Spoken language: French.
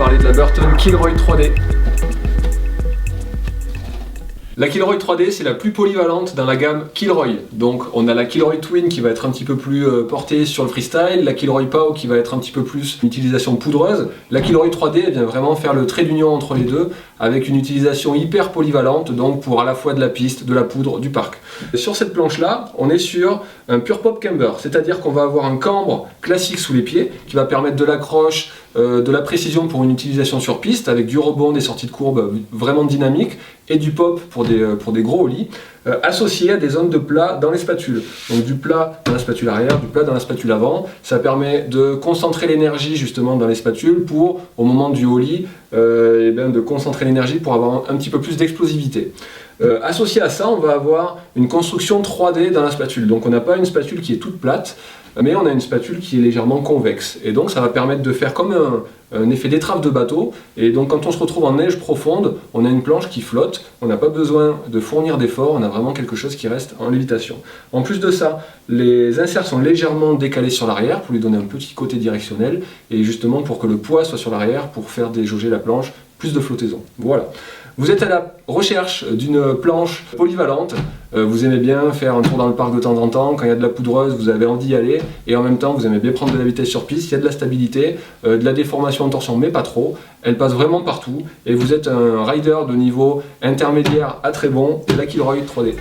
parler de la Burton Killroy 3D. La Killroy 3D, c'est la plus polyvalente dans la gamme Killroy. Donc on a la Killroy Twin qui va être un petit peu plus portée sur le freestyle, la Killroy Pow qui va être un petit peu plus une utilisation poudreuse. La Killroy 3D elle vient vraiment faire le trait d'union entre les deux avec une utilisation hyper polyvalente, donc pour à la fois de la piste, de la poudre, du parc. Sur cette planche-là, on est sur un Pure Pop Camber, c'est-à-dire qu'on va avoir un cambre classique sous les pieds qui va permettre de l'accroche, de la précision pour une utilisation sur piste avec du rebond, des sorties de courbe vraiment dynamiques et du pop pour des gros ollies, associé à des zones de plat dans les spatules. Donc du plat dans la spatule arrière, du plat dans la spatule avant. Ça permet de concentrer l'énergie justement dans les spatules pour, au moment du ollie, de concentrer l'énergie pour avoir un petit peu plus d'explosivité. Associé à ça, on va avoir une construction 3D dans la spatule. Donc on n'a pas une spatule qui est toute plate, mais on a une spatule qui est légèrement convexe. Et donc ça va permettre de faire comme un effet d'étrave de bateau. Et donc quand on se retrouve en neige profonde, on a une planche qui flotte, on n'a pas besoin de fournir d'efforts, on a vraiment quelque chose qui reste en lévitation. En plus de ça, les inserts sont légèrement décalés sur l'arrière pour lui donner un petit côté directionnel et justement pour que le poids soit sur l'arrière pour faire déjauger la planche, plus de flottaison. Voilà. Vous êtes à la recherche d'une planche polyvalente, vous aimez bien faire un tour dans le parc de temps en temps, quand il y a de la poudreuse, vous avez envie d'y aller, et en même temps vous aimez bien prendre de la vitesse sur piste, il y a de la stabilité, de la déformation en torsion, mais pas trop, elle passe vraiment partout, et vous êtes un rider de niveau intermédiaire à très bon, de la Killroy 3D.